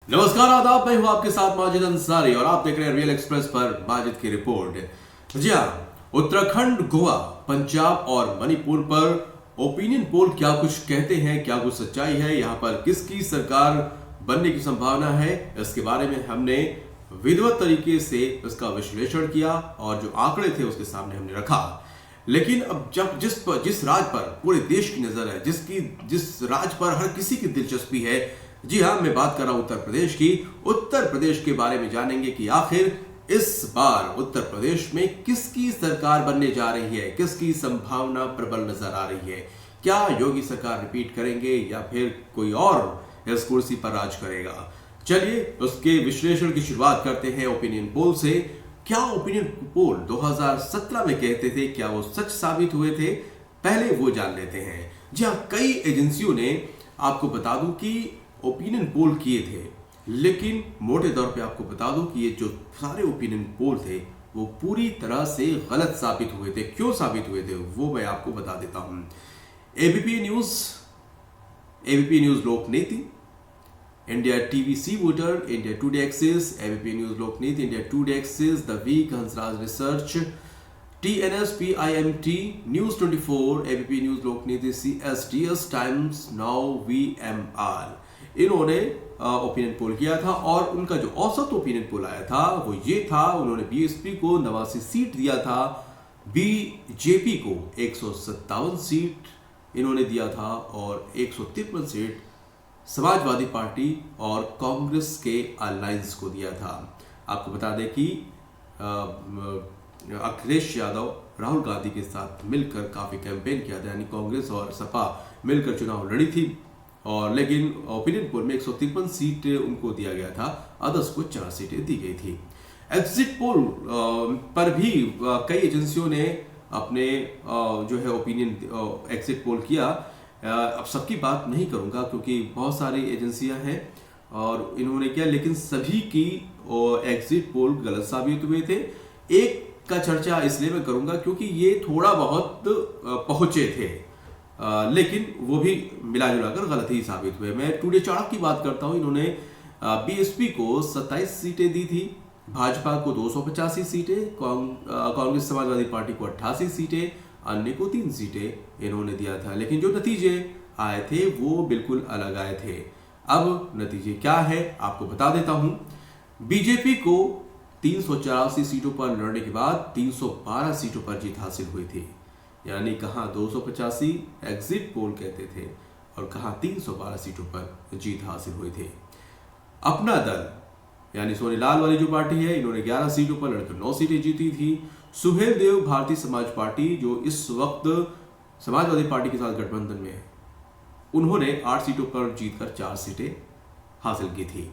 नमस्कार आदाब, मैं हूं आपके साथ माजिद अंसारी और आप देख रहे हैं रियल एक्सप्रेस पर माजिद की रिपोर्ट। जी हां, उत्तराखंड, गोवा, पंजाब और मणिपुर पर ओपिनियन पोल क्या कुछ कहते हैं, क्या कुछ सच्चाई है, यहां पर किसकी सरकार बनने की संभावना है, इसके बारे में हमने विधिवत तरीके से इसका विश्लेषण किया और जो आंकड़े थे उसके सामने हमने रखा। लेकिन अब जब जिस राज पर पूरे देश की नजर है, जिस राज पर हर किसी की दिलचस्पी है, जी हां, मैं बात कर रहा हूं उत्तर प्रदेश की। उत्तर प्रदेश के बारे में जानेंगे कि आखिर इस बार उत्तर प्रदेश में किसकी सरकार बनने जा रही है, किसकी संभावना प्रबल नजर आ रही है। क्या योगी सरकार रिपीट करेंगे या फिर कोई और इस कुर्सी पर राज करेगा। चलिए उसके विश्लेषण की शुरुआत करते हैं ओपिनियन पोल से। क्या ओपिनियन पोल 2017 में कहते थे, क्या वो सच साबित हुए थे? पहले वो जान लेते हैं। जी हाँ, कई एजेंसियों ने, आपको बता दूं कि ओपिनियन पोल किए थे, लेकिन मोटे तौर पे आपको बता दूं कि ये जो सारे ओपिनियन पोल थे वो पूरी तरह से गलत साबित हुए थे। क्यों साबित हुए थे वो मैं आपको बता देता हूं। ABP news Lokniti, India TV C voter, India today Axis, ABP news Lokniti, India today Axis, the week, Hansraj research, TNS, PIMT, news 24, ABP news Lokniti, CSDS, times now, VMR, इन्होंने ओपिनियन पोल किया था और उनका जो औसत ओपिनियन पोल आया था वो ये था। उन्होंने बीएसपी को 89 सीट दिया था, बीजेपी को 157 सीट इन्होंने दिया था और 153 सीट समाजवादी पार्टी और कांग्रेस के अलायंस को दिया था। आपको बता दें कि अखिलेश यादव राहुल गांधी के साथ मिलकर काफी कैंपेन किया था, यानी कांग्रेस और सपा मिलकर चुनाव लड़ी थी। और लेकिन ओपिनियन पोल में 153 सीट उनको दिया गया था, अदर्स को 4 सीटें दी गई थी। एग्जिट पोल पर भी कई एजेंसियों ने अपने जो है ओपिनियन एग्जिट पोल किया। अब सबकी बात नहीं करूंगा क्योंकि बहुत सारी एजेंसियां हैं और इन्होंने किया, लेकिन सभी की एग्जिट पोल गलत साबित हुए थे। एक का चर्चा इसलिए मैं करूंगा क्योंकि ये थोड़ा बहुत पहुंचे थे, लेकिन वो भी मिला जुला कर गलत ही साबित हुए। मैं टुडे चाणक्य की बात करता हूं। इन्होंने बीएसपी को 27 सीटें दी थी, भाजपा को 285 सीटें, कांग्रेस समाजवादी पार्टी को 88 सीटें, अन्य को 3 सीटें इन्होंने दिया था। लेकिन जो नतीजे आए थे वो बिल्कुल अलग आए थे। अब नतीजे क्या है आपको बता देता हूं। बीजेपी को 384 सीटों पर लड़ने के बाद 312 सीटों पर जीत हासिल हुई थी, यानी कहां 285 एग्जिट पोल कहते थे और कहां 312 सीटों पर जीत हासिल हुई थी। अपना दल यानी सोनीलाल वाली जो पार्टी है, इन्होंने 11 सीटों पर लड़कर 9 सीटें जीती थी। सुहेल देव भारतीय समाज पार्टी, जो इस वक्त समाजवादी पार्टी के साथ गठबंधन में है, उन्होंने 8 सीटों पर जीतकर 4 सीटें हासिल की थी।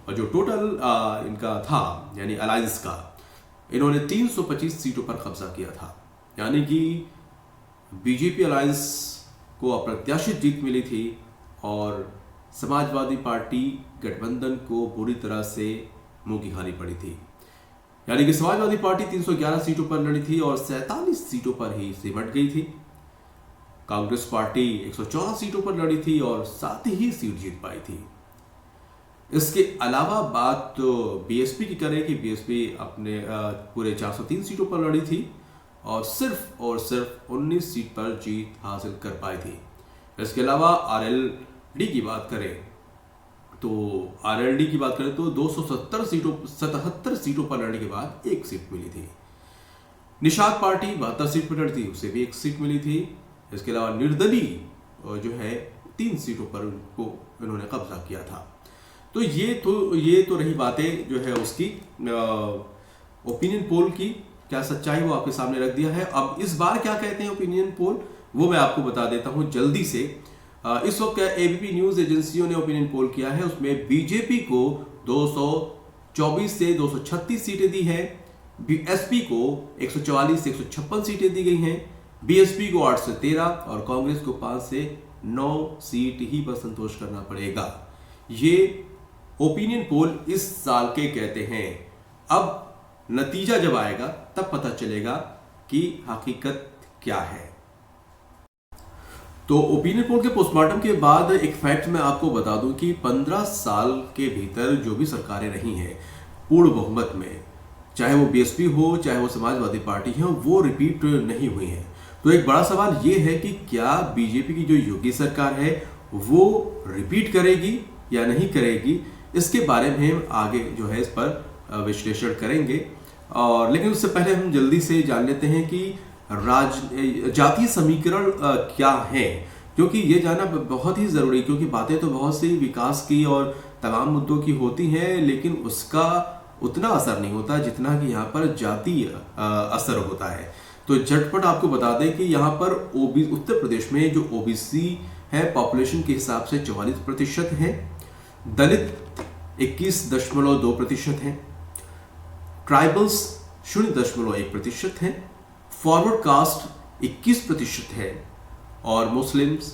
और जो टोटल इनका था यानी अलायंस का, इन्होंने 325 सीटों पर कब्जा किया था, यानी कि बीजेपी अलायंस को अप्रत्याशित जीत मिली थी और समाजवादी पार्टी गठबंधन को बुरी तरह से मुंह की खानी पड़ी थी। यानी कि समाजवादी पार्टी 311 सीटों पर लड़ी थी और 47 सीटों पर ही सिमट गई थी। कांग्रेस पार्टी 114 सीटों पर लड़ी थी और 7 ही सीट जीत पाई थी। इसके अलावा बात तो बीएसपी की करें कि बीएसपी अपने पूरे 403 सीटों पर लड़ी थी और सिर्फ 19 सीट पर जीत हासिल कर पाई थी। इसके अलावा आरएलडी की बात करें तो 77 सीटों पर लड़ने के बाद 1 सीट मिली थी। निषाद पार्टी 72 सीट पर लड़ी थी, उसे भी 1 सीट मिली थी। इसके अलावा निर्दलीय जो है 3 सीटों पर उनको इन्होंने कब्जा किया था। तो ये तो रही बातें जो है उसकी ओपिनियन पोल की। क्या सच्चाई वो आपके सामने रख दिया है। अब इस बार क्या कहते हैं ओपिनियन पोल, वो मैं आपको बता देता हूं जल्दी से। इस वक्त एबीपी न्यूज एजेंसियों ने ओपिनियन पोल किया है, उसमें बीजेपी को 224 से 236 सीटें दी है, एसपी को 144 से 156 सीटें दी गई हैं, बीएसपी को 8 से 13 और कांग्रेस को 5 से 9 सीट ही पर संतोष करना पड़ेगा। ये ओपिनियन पोल इस साल के कहते हैं। अब नतीजा जब आएगा तब पता चलेगा कि हकीकत क्या है। तो ओपिनियन पोल के पोस्टमार्टम के बाद एक फैक्ट मैं आपको बता दूं कि 15 साल के भीतर जो भी सरकारें रही हैं पूर्ण बहुमत में, चाहे वो बीएसपी हो चाहे वो समाजवादी पार्टी है, वो रिपीट नहीं हुई हैं। तो एक बड़ा सवाल ये है कि क्या बीजेपी की जो योगी सरकार है वो रिपीट करेगी या नहीं करेगी, इसके बारे में हम आगे जो है इस पर विश्लेषण करेंगे। और लेकिन उससे पहले हम जल्दी से जान लेते हैं कि जातीय समीकरण क्या है, क्योंकि ये जानना बहुत ही जरूरी, क्योंकि बातें तो बहुत सी विकास की और तमाम मुद्दों की होती हैं, लेकिन उसका उतना असर नहीं होता जितना कि यहाँ पर जातीय असर होता है। तो झटपट आपको बता दें कि यहाँ पर उत्तर प्रदेश में जो ओबीसी है पॉपुलेशन के हिसाब से 44% है, दलित 21.2% है, ट्राइबल्स 0.1% है, फॉरवर्ड कास्ट 21% है और मुस्लिम्स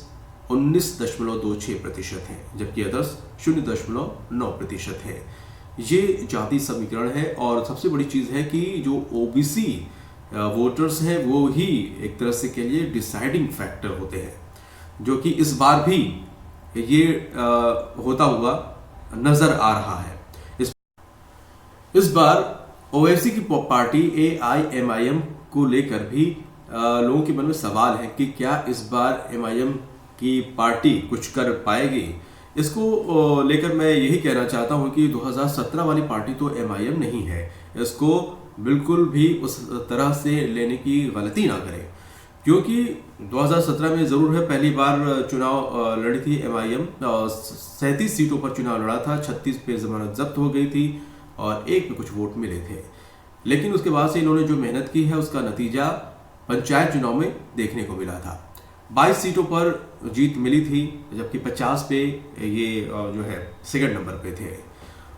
19.26% है, जबकि अदर्स 0.9% है। ये जाति समीकरण है और सबसे बड़ी चीज है कि जो ओबीसी वोटर्स हैं वो ही एक तरह से के लिए डिसाइडिंग फैक्टर होते हैं, जो कि इस बार भी ये होता हुआ नजर आ रहा है। इस बार ओवैसी की पार्टी AIMIM को लेकर भी लोगों के मन में सवाल है कि क्या इस बार MIM की पार्टी कुछ कर पाएगी। इसको लेकर मैं यही कहना चाहता हूं कि 2017 वाली पार्टी तो MIM नहीं है, इसको बिल्कुल भी उस तरह से लेने की गलती ना करें, क्योंकि 2017 में जरूर है पहली बार चुनाव लड़ी थी MIM, 37 सीटों पर चुनाव लड़ा था, 36 पे जमानत जब्त हो गई थी और 1 पे कुछ वोट मिले थे। लेकिन उसके बाद से इन्होंने जो मेहनत की है उसका नतीजा पंचायत चुनाव में देखने को मिला था। 22 सीटों पर जीत मिली थी, जबकि 50 पे ये जो है सेकंड नंबर पे थे।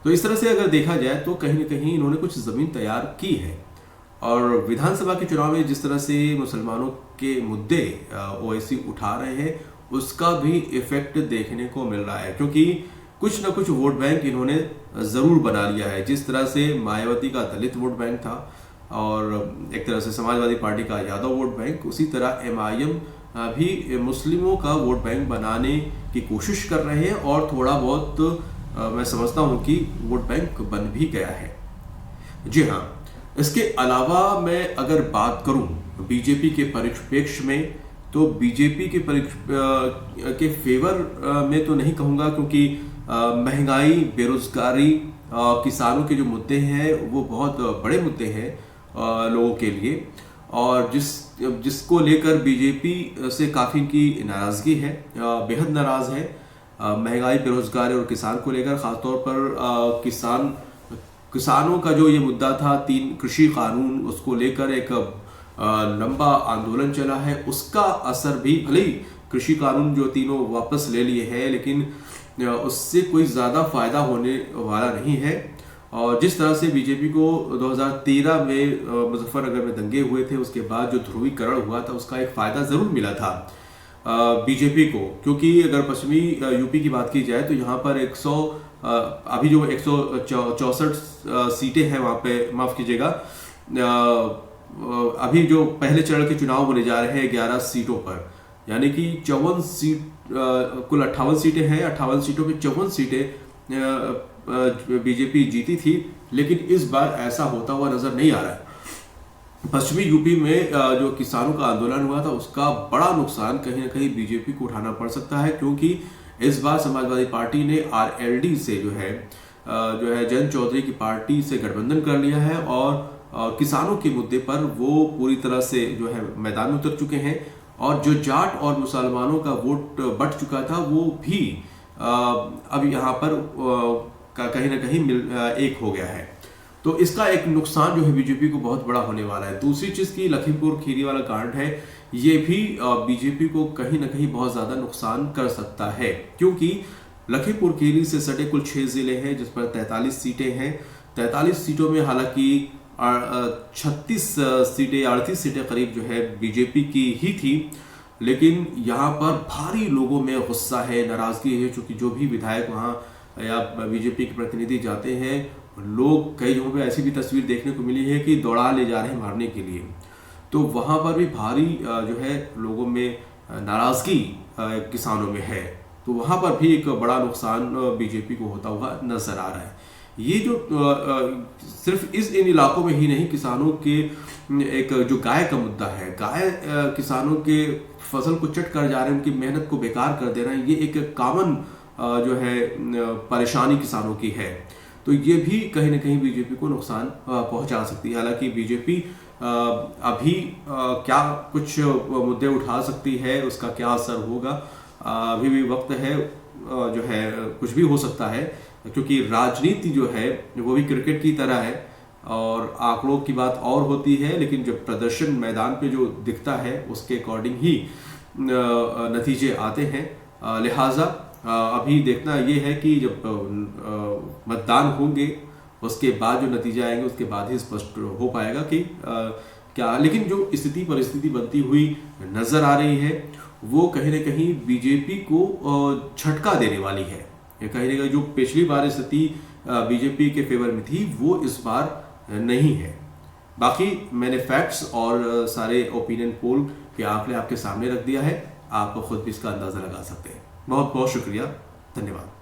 तो इस तरह से अगर देखा जाए तो कहीं ना कहीं इन्होंने कुछ जमीन तैयार की है। और विधानसभा के चुनाव में जिस तरह से मुसलमानों के मुद्दे ओवैसी उठा रहे हैं उसका भी इफेक्ट देखने को मिल रहा है, क्योंकि कुछ ना कुछ वोट बैंक इन्होंने जरूर बना लिया है। जिस तरह से मायावती का दलित वोट बैंक था और एक तरह से समाजवादी पार्टी का यादव वोट बैंक, उसी तरह MIM भी मुस्लिमों का वोट बैंक बनाने की कोशिश कर रहे हैं और थोड़ा बहुत मैं समझता हूं कि वोट बैंक बन भी गया है। जी हाँ, इसके अलावा मैं अगर बात करूं बीजेपी के परिप्रेक्ष्य में, तो बीजेपी के फेवर में तो नहीं कहूंगा, क्योंकि महंगाई, बेरोजगारी, किसानों के जो मुद्दे हैं वो बहुत बड़े मुद्दे हैं लोगों के लिए, और जिसको लेकर बीजेपी से काफ़ी की नाराज़गी है, बेहद नाराज़ है। महंगाई, बेरोजगारी और किसान को लेकर, ख़ासतौर पर किसानों का जो ये मुद्दा था 3 कृषि कानून, उसको लेकर एक लंबा आंदोलन चला है। उसका असर भी, भले ही कृषि कानून जो तीनों वापस ले लिए हैं, लेकिन उससे कोई ज़्यादा फायदा होने वाला नहीं है। और जिस तरह से बीजेपी को 2013 में मुजफ्फरनगर में दंगे हुए थे, उसके बाद जो ध्रुवीकरण हुआ था उसका एक फ़ायदा ज़रूर मिला था बीजेपी को, क्योंकि अगर पश्चिमी यूपी की बात की जाए तो यहाँ पर अभी जो 164 सीटें हैं वहाँ पे, माफ़ कीजिएगा, अभी जो पहले चरण के चुनाव होने जा रहे हैं 11 सीटों पर, यानी कि 54 सीट, कुल 58 सीटें हैं, 58 सीटों में 54 सीटें बीजेपी जीती थी। लेकिन इस बार ऐसा होता हुआ नजर नहीं आ रहा है। पश्चिमी यूपी में जो किसानों का आंदोलन हुआ था उसका बड़ा नुकसान कहीं ना कहीं बीजेपी को उठाना पड़ सकता है, क्योंकि इस बार समाजवादी पार्टी ने RLD से जो है जयंत चौधरी की पार्टी से गठबंधन कर लिया है और किसानों के मुद्दे पर वो पूरी तरह से जो है मैदान में उतर चुके हैं, और जो जाट और मुसलमानों का वोट बढ़ चुका था वो भी अब यहाँ पर कहीं ना कहीं एक हो गया है। तो इसका एक नुकसान जो है बीजेपी को बहुत बड़ा होने वाला है। दूसरी चीज की लखीमपुर खीरी वाला कांड है, ये भी बीजेपी को कहीं ना कहीं बहुत ज्यादा नुकसान कर सकता है, क्योंकि लखीमपुर खीरी से सटे कुल 6 जिले हैं जिस पर 43 सीटें हैं। 43 सीटों में हालांकि 36 सीटें, 38 सीटें करीब जो है बीजेपी की ही थी, लेकिन यहाँ पर भारी लोगों में गुस्सा है, नाराजगी है, क्योंकि जो भी विधायक वहाँ या बीजेपी के प्रतिनिधि जाते हैं, लोग कई जगहों पे ऐसी भी तस्वीर देखने को मिली है कि दौड़ा ले जा रहे हैं मारने के लिए। तो वहाँ पर भी भारी जो है लोगों में नाराजगी किसानों में है, तो वहाँ पर भी एक बड़ा नुकसान बीजेपी को होता हुआ नजर आ रहा है। ये जो सिर्फ इन इलाकों में ही नहीं, किसानों के एक जो गाय का मुद्दा है, गाय किसानों के फसल को चट कर जा रहे हैं, उनकी मेहनत को बेकार कर दे रहे हैं, ये एक कॉमन जो है परेशानी किसानों की है। तो ये भी कहीं ना कहीं बीजेपी को नुकसान पहुंचा सकती है। हालांकि बीजेपी अभी क्या कुछ मुद्दे उठा सकती है, उसका क्या असर होगा, अभी भी वक्त है, जो है कुछ भी हो सकता है, क्योंकि राजनीति जो है वो भी क्रिकेट की तरह है और आंकड़ों की बात और होती है, लेकिन जब प्रदर्शन मैदान पे जो दिखता है उसके अकॉर्डिंग ही नतीजे आते हैं। लिहाजा अभी देखना ये है कि जब मतदान होंगे उसके बाद जो नतीजे आएंगे उसके बाद ही स्पष्ट हो पाएगा कि क्या। लेकिन जो स्थिति परिस्थिति बनती हुई नजर आ रही है वो कहीं ना कहीं बीजेपी को झटका देने वाली है। कहीं ना कहीं जो पिछली बार स्थिति बीजेपी के फेवर में थी वो इस बार नहीं है। बाकी मैंने फैक्ट्स और सारे ओपिनियन पोल के आंकड़े आपके सामने रख दिया है, आप खुद भी इसका अंदाजा लगा सकते हैं। बहुत बहुत शुक्रिया, धन्यवाद।